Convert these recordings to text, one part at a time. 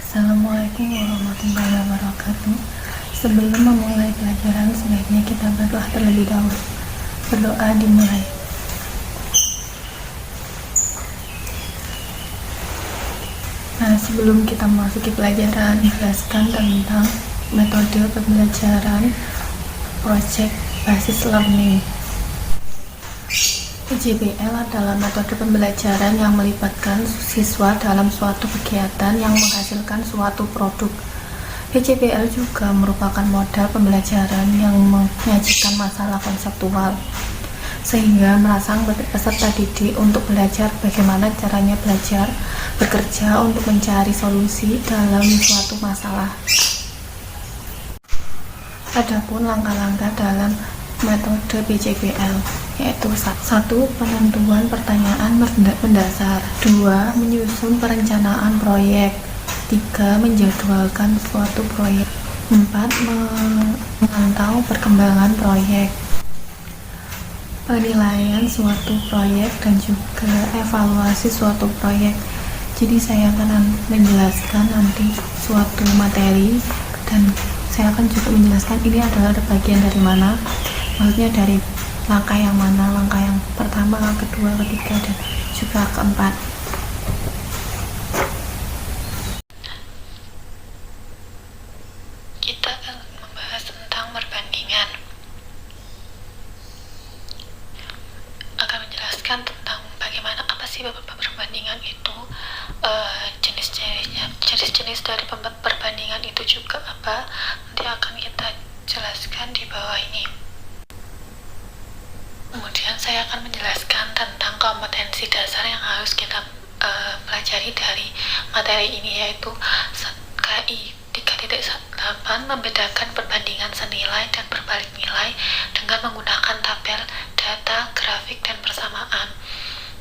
Assalamualaikum warahmatullahi wabarakatuh. Sebelum memulai pelajaran, sebaiknya kita berdoa terlebih dahulu. Berdoa dimulai. Nah, sebelum kita memasuki pelajaran, jelaskan tentang metode pembelajaran project basis learning. PJBL adalah metode pembelajaran yang melibatkan siswa dalam suatu kegiatan yang menghasilkan suatu produk. PJBL juga merupakan model pembelajaran yang menyajikan masalah konseptual, sehingga merangsang peserta didik untuk belajar bagaimana caranya belajar bekerja untuk mencari solusi dalam suatu masalah. Adapun langkah-langkah dalam metode PJBL yaitu 1. Penentuan pertanyaan mendasar, 2. Menyusun perencanaan proyek, 3. Menjadwalkan suatu proyek, 4. Memantau perkembangan proyek, penilaian suatu proyek, dan juga evaluasi suatu proyek. Jadi saya akan menjelaskan nanti suatu materi dan saya akan juga menjelaskan ini adalah bagian dari mana, maksudnya dari langkah yang mana, langkah yang pertama, kedua, ketiga, dan juga keempat. Kita akan membahas tentang perbandingan. Akan menjelaskan tentang bagaimana, apa sih perbandingan itu, jenis-jenis dari perbandingan itu juga apa, nanti akan kita jelaskan di bawah ini. Kemudian saya akan menjelaskan tentang kompetensi dasar yang harus kita pelajari dari materi ini, yaitu KI 3.8 membedakan perbandingan senilai dan berbalik nilai dengan menggunakan tabel, data, grafik, dan persamaan.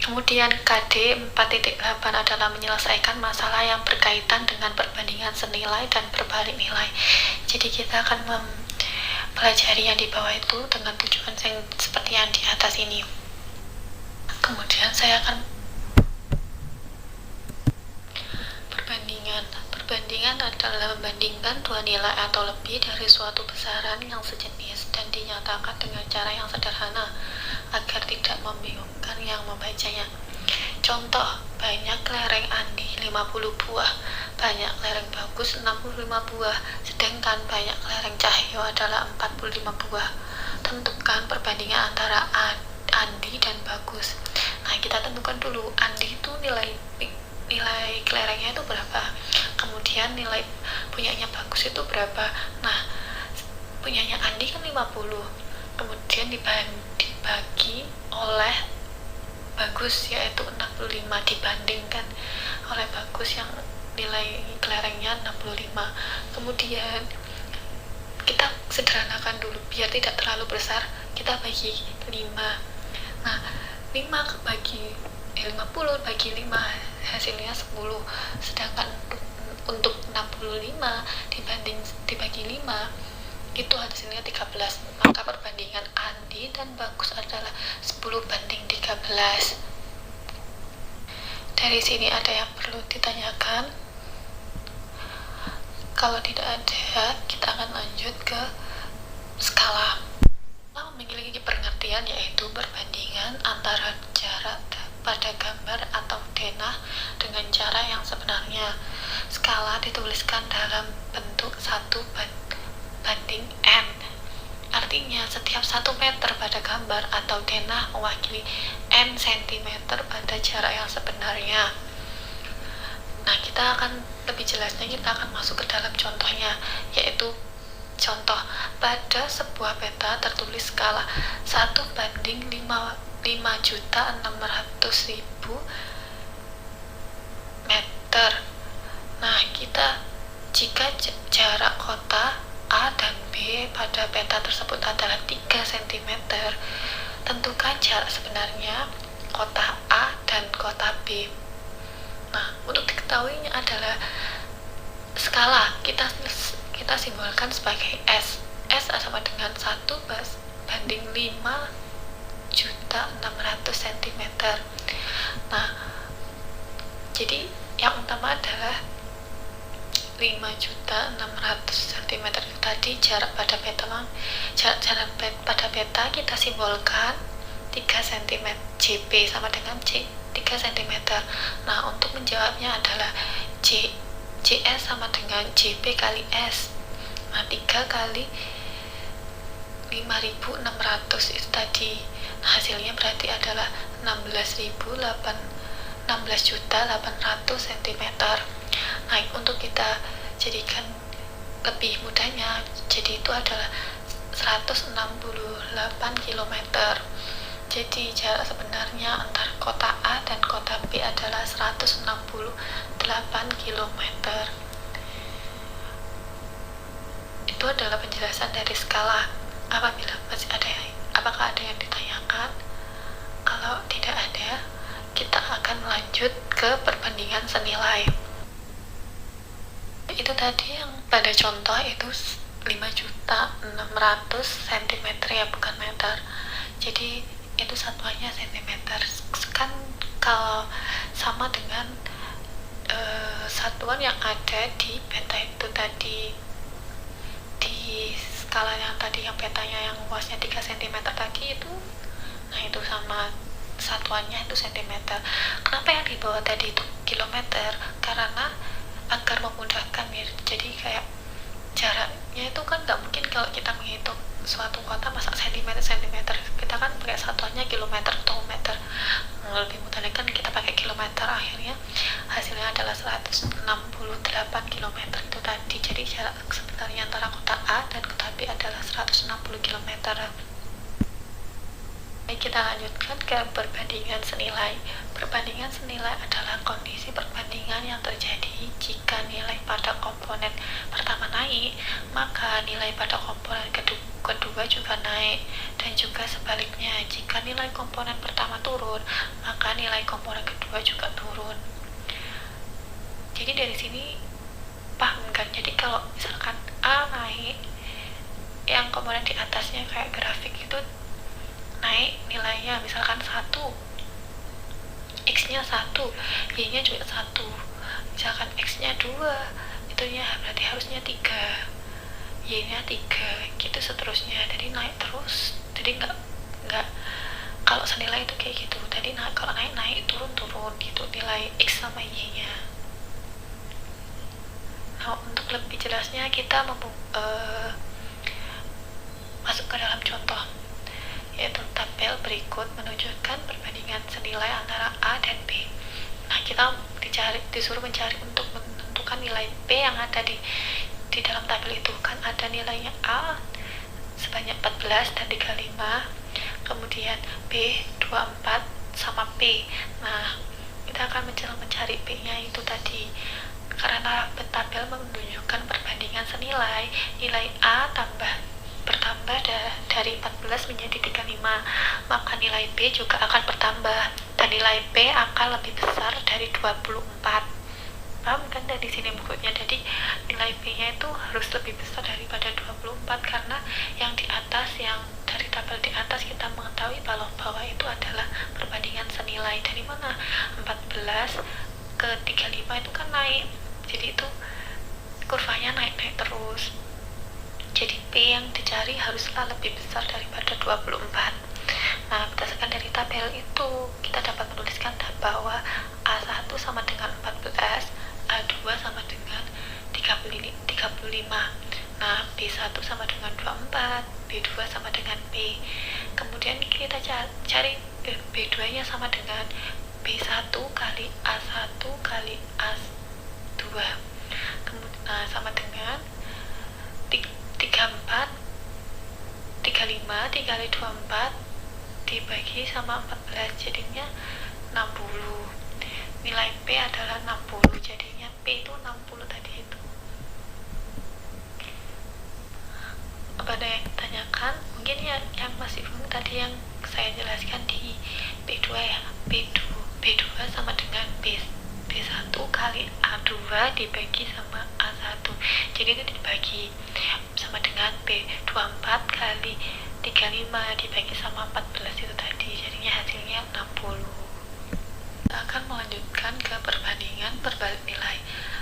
Kemudian KD 4.8 adalah menyelesaikan masalah yang berkaitan dengan perbandingan senilai dan berbalik nilai. Jadi kita akan pelajari yang di bawah itu dengan tujuan yang seperti yang di atas ini. Kemudian saya akan Perbandingan adalah membandingkan dua nilai atau lebih dari suatu besaran yang sejenis dan dinyatakan dengan cara yang sederhana agar tidak membingungkan yang membacanya. Contoh, banyak kelereng Andi 50 buah, banyak kelereng Bagus 65 buah, sedangkan banyak kelereng Cahyo adalah 45 buah. Tentukan perbandingan antara Andi dan Bagus. Nah, kita tentukan dulu Andi itu nilai kelerengnya itu berapa, kemudian nilai punyanya Bagus itu berapa. Nah, punyanya Andi kan 50, kemudian dibagi oleh Bagus yaitu 65, dibandingkan oleh Bagus yang nilai kelerengnya 65. Kemudian kita sederhanakan dulu biar tidak terlalu besar, kita bagi 5. Nah, 5 bagi 50 bagi 5 hasilnya 10, sedangkan untuk 65 dibagi 5 itu hasilnya 13. Maka perbandingan Andi dan Bagus adalah 10:13. Dari sini ada yang perlu ditanyakan? Kalau tidak ada, kita akan lanjut ke skala. Memiliki pengertian yaitu perbandingan antara jarak pada gambar atau denah dengan cara yang sebenarnya. Skala dituliskan dalam bentuk 1:n. Artinya setiap 1 meter pada gambar atau denah mewakili n cm pada jarak yang sebenarnya. Nah, kita akan lebih jelasnya, kita akan masuk ke dalam contohnya, yaitu contoh, pada sebuah peta tertulis skala 1:5.600.000 meter. Nah, jika jarak kota A dan B pada peta tersebut adalah 3 cm, tentukan jarak sebenarnya kota A dan kota B. Nah, untuk diketahuinya adalah skala kita simbolkan sebagai S. S sama dengan 1:5.600.000 cm. Nah, jadi yang utama adalah 5.600.000 cm itu tadi jarak pada peta. Jarak pada peta kita simbolkan 3 cm. JP sama dengan 3 cm. Nah, untuk menjawabnya adalah JS sama dengan JP kali S. Nah, 3 kali 5.600 itu tadi. Nah, hasilnya berarti adalah 16.800 cm. Nah, untuk kita jadikan lebih mudahnya, jadi itu adalah 168 km. Jadi jarak sebenarnya antara kota A dan kota B adalah 168 km. Itu adalah penjelasan dari skala. Apakah ada yang ditanyakan? Kalau tidak ada, kita akan lanjut ke perbandingan senilai. Itu tadi yang pada contoh itu 5.600.000 cm ya, bukan meter. Jadi itu satuannya cm. Kan kalau sama dengan satuan yang ada di peta itu tadi, di skala yang tadi, yang petanya yang luasnya 3 cm tadi itu, nah itu sama satuannya itu cm. Kenapa yang di bawah tadi itu kilometer? Karena agar memudahkan ya, jadi kayak jaraknya itu kan nggak mungkin kalau kita menghitung suatu kota masa cm, kita kan pakai satuannya kilometer atau meter. Lebih mudah kan kita pakai kilometer, akhirnya hasilnya adalah 168 km itu tadi. Jadi jarak sebenarnya antara kota A dan kota B adalah 160 km. Kita lanjutkan ke perbandingan senilai. Perbandingan senilai adalah kondisi perbandingan yang terjadi jika nilai pada komponen pertama naik, maka nilai pada komponen kedua juga naik, dan juga sebaliknya, jika nilai komponen pertama turun, maka nilai komponen kedua juga turun. Jadi dari sini paham kan? Jadi kalau misalkan A naik, yang komponen di atasnya kayak grafik itu naik nilainya, misalkan 1, X nya 1, Y nya juga 1, misalkan X nya 2, itunya berarti harusnya 3, Y nya 3, gitu seterusnya. Jadi naik terus, jadi nggak kalau senilai itu kayak gitu. Jadi kalau naik turun gitu nilai X sama Y nya. Nah, untuk lebih jelasnya kita masuk ke dalam contoh, yaitu tabel berikut menunjukkan perbandingan senilai antara A dan B. Nah, kita disuruh mencari untuk menentukan nilai B yang ada di dalam tabel itu. Kan ada nilainya A sebanyak 14 dan 35, kemudian B 24 sama P. Nah, kita akan mencari B nya itu tadi. Karena tabel menunjukkan perbandingan senilai, nilai A bertambah dari 14 menjadi 35, maka nilai B juga akan bertambah dan nilai B akan lebih besar dari 24. Paham kan dari sini bukunya? Jadi nilai B nya itu harus lebih besar daripada 24, karena yang di atas, yang dari tabel di atas kita mengetahui bahwa itu adalah perbandingan senilai. Dari mana? 14 ke 35 itu kan naik, jadi itu kurvanya naik terus. Jadi P yang dicari haruslah lebih besar daripada 24. Nah, berdasarkan dari tabel itu, kita dapat menuliskan bahwa A1 sama dengan 14, A2 sama dengan 35. Nah, B1 sama dengan 24, B2 sama dengan P. Kemudian kita cari B2 nya sama dengan B1 kali A1 kali A2. Kemudian sama dengan 35 dikali 24 dibagi sama 14, jadinya 60. Nilai P adalah 60, jadinya P itu 60 tadi itu. Apa ada yang ditanyakan? Mungkin yang masih belum tadi yang saya jelaskan di B2 ya. B2 sama dengan B1 kali A2 dibagi sama A1, jadi itu dibagi sama dengan B24 kali 35 dibagi sama 14 itu tadi, jadinya hasilnya 60. Kita akan melanjutkan ke perbandingan berbalik nilai.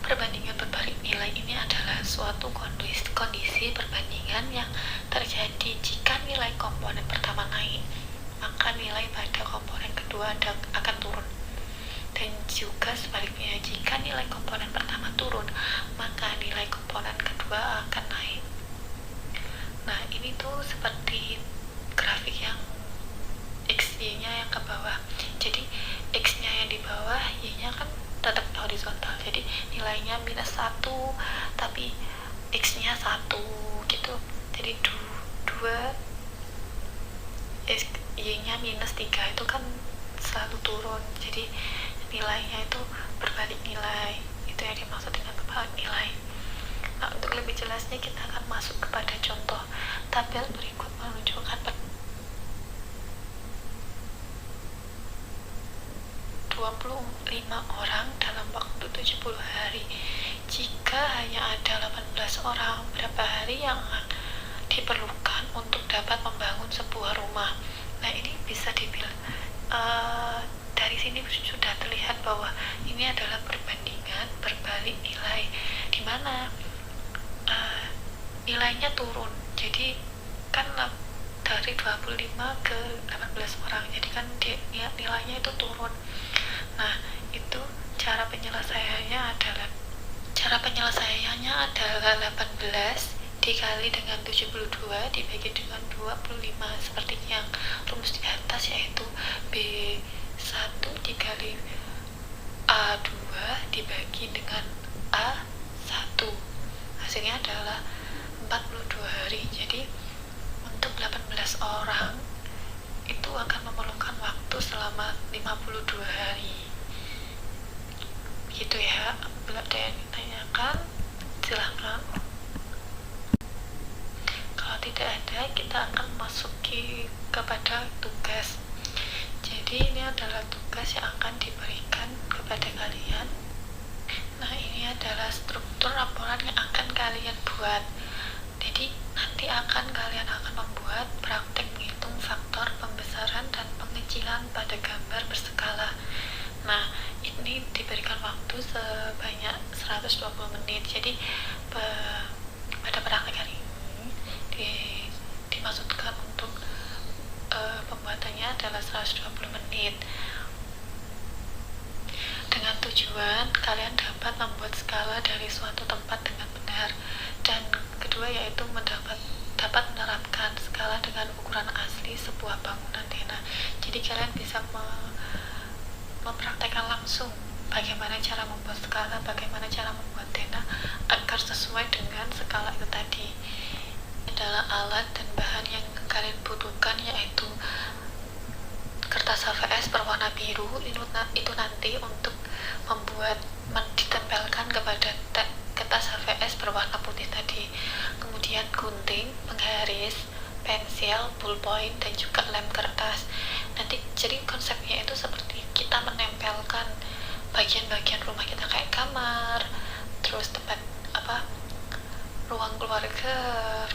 Perbandingan berbalik nilai ini adalah suatu kondisi perbandingan yang terjadi jika nilai komponen pertama naik, maka nilai pada komponen kedua akan turun. Dan juga sebaliknya, jika nilai komponen pertama turun, maka nilai komponen kedua akan naik. Nah, ini tuh seperti grafik yang X-Y-nya yang ke bawah. Jadi X-nya yang di bawah, Y-nya kan tetap horizontal. Jadi nilainya -1, tapi X-nya 1 gitu. Jadi 2 Y-nya -3 itu kan selalu turun. Jadi nilainya itu berbalik nilai. Itu yang dimaksud dengan berbalik nilai. Nah, untuk lebih jelasnya kita akan masuk kepada contoh. Tabel berikut menunjukkan 25 orang dalam waktu 70 hari. Jika hanya ada 18 orang, berapa hari yang diperlukan untuk dapat membangun sebuah rumah? Nah, ini bisa dibilang dari sini sudah terlihat bahwa ini adalah perbandingan berbalik nilai, di mana nilainya turun. Jadi kan dari 25 ke 18 orang, jadi kan nilainya itu turun. Nah, itu cara penyelesaiannya adalah 18 dikali dengan 72 dibagi dengan 25, seperti yang rumus di atas, yaitu B1 dikali A2 dibagi dengan A1. Hasilnya adalah 42 hari. Jadi untuk 18 orang itu akan memerlukan waktu selama 52 hari. Begitu ya. Bila ada yang ditanyakan, silahkan. Kalau tidak ada, kita akan masuki kepada tugas. Jadi ini adalah tugas yang akan diberikan kepada kalian. Nah, ini adalah struktur laporan yang akan kalian buat. Jadi nanti kalian akan membuat praktek menghitung faktor pembesaran dan pengecilan pada gambar berskala. Nah, ini diberikan waktu sebanyak 120 menit. Jadi pada praktek hari ini dimaksudkan untuk pembuatannya adalah 120 menit. Dengan tujuan kalian dapat membuat skala dari suatu tempat dengan benar. Dan kedua yaitu dapat menerapkan skala dengan ukuran asli sebuah bangunan tenda. Jadi kalian bisa mempraktekkan langsung bagaimana cara membuat skala, bagaimana cara membuat tenda agar sesuai dengan skala itu tadi. Adalah alat dan bahan yang kalian butuhkan, yaitu kertas HVS berwarna biru. Itu nanti untuk ditempelkan kepada kertas HVS berwarna putih tadi. Kemudian gunting, penggaris, pensil, ballpoint, dan juga lem kertas. Nanti jadi konsepnya itu seperti kita menempelkan bagian-bagian rumah kita, kayak kamar, terus tempat ruang keluarga,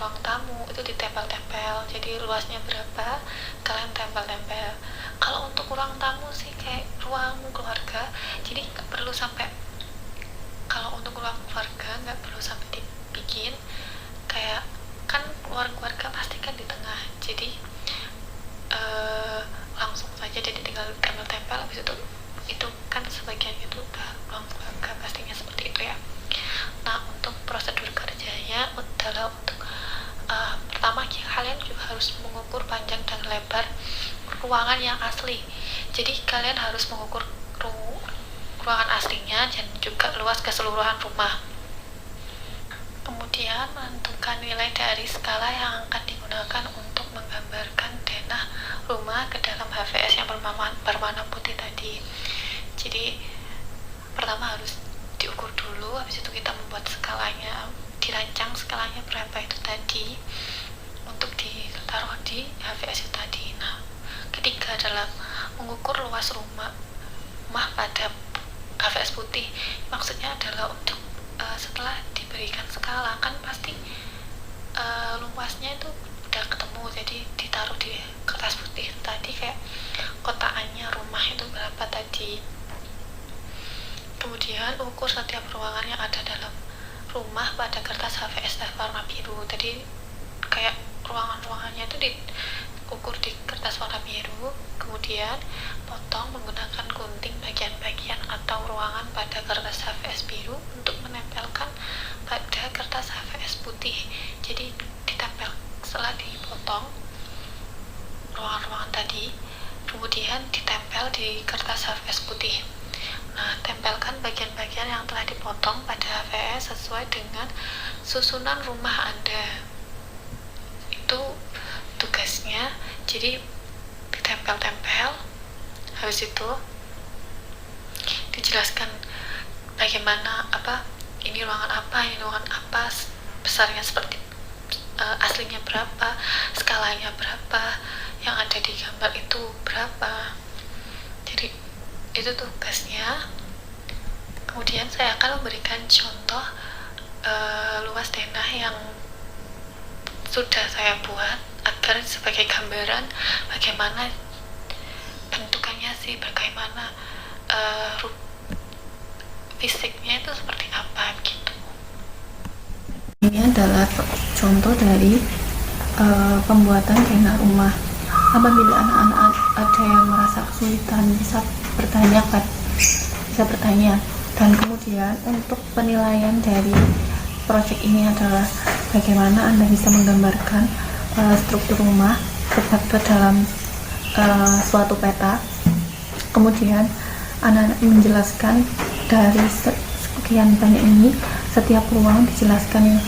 ruang tamu, itu ditempel-tempel. Jadi luasnya berapa, kalian tempel-tempel. Kalau untuk ruang tamu sih kayak ruang keluarga, jadi nggak perlu sampai, kalau untuk ruang keluarga nggak perlu sampai dibikin kayak, kan keluarga pasti kan di tengah, jadi langsung saja, jadi tinggal tempel-tempel. Habis itu kan sebagian itu udah ruang keluarga, pastinya seperti itu ya. Nah, untuk prosedur kerjanya adalah untuk pertama kalian juga harus mengukur panjang dan lebar ruangan yang asli. Jadi kalian harus mengukur ruangan aslinya dan juga luas keseluruhan rumah. Kemudian menentukan nilai dari skala yang akan digunakan untuk menggambarkan denah rumah ke dalam HVS yang berwarna putih tadi. Jadi pertama harus diukur dulu, habis itu kita membuat skalanya, dirancang skalanya berapa itu tadi untuk ditaruh di HVS itu tadi. Nah, ketiga adalah mengukur luas rumah pada HVS putih. Maksudnya adalah untuk setelah diberikan skala kan pasti luasnya itu udah ketemu, jadi ditaruh di kertas putih tadi kayak kotakannya rumah itu berapa tadi. Kemudian ukur setiap ruangan yang ada dalam rumah pada kertas HVS warna biru. Jadi kayak ruangan-ruangannya itu diukur di kertas warna biru, kemudian potong menggunakan gunting bagian-bagian atau ruangan pada kertas HVS biru untuk menempelkan pada kertas HVS putih. Jadi ditempel setelah dipotong ruangan-ruangan tadi, kemudian ditempel di kertas HVS putih. Nah, tempelkan bagian-bagian yang telah dipotong pada HVS sesuai dengan susunan rumah Anda. Itu tugasnya. Jadi ditempel-tempel, habis itu dijelaskan bagaimana, ini ruangan apa, besarnya seperti aslinya berapa, skalanya berapa, yang ada di gambar itu berapa. Jadi itu tugasnya. Kemudian saya akan memberikan contoh luas denah yang sudah saya buat agar sebagai gambaran bagaimana bentukannya sih, bagaimana fisiknya itu seperti apa gitu. Ini adalah contoh dari pembuatan denah rumah. Apabila anak-anak ada yang merasa kesulitan bisa bertanya. Dan kemudian untuk penilaian dari proyek ini adalah bagaimana Anda bisa menggambarkan struktur rumah ke dalam suatu peta. Kemudian anak-anak menjelaskan dari sekian banyak ini, setiap ruang dijelaskan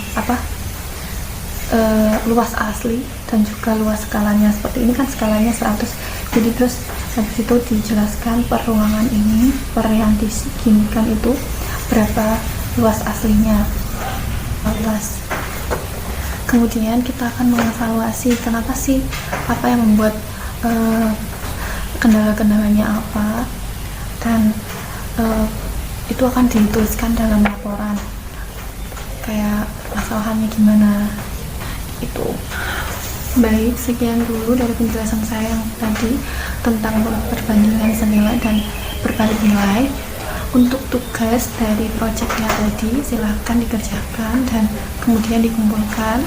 luas asli dan juga luas skalanya. Seperti ini kan skalanya 100, jadi terus habis itu dijelaskan per ruangan ini, per yang diginikan itu berapa luas aslinya, luas. Kemudian kita akan mengevaluasi kenapa sih, apa yang membuat kendala-kendalanya apa, dan itu akan dituliskan dalam laporan kayak masalahnya gimana. Itu baik, sekian dulu dari penjelasan saya yang tadi tentang perbandingan senilai dan berbalik nilai. Untuk tugas dari proyeknya tadi silahkan dikerjakan dan kemudian dikumpulkan,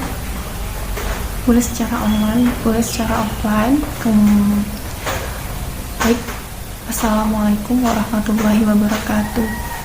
boleh secara online, boleh secara offline. Baik, assalamualaikum warahmatullahi wabarakatuh.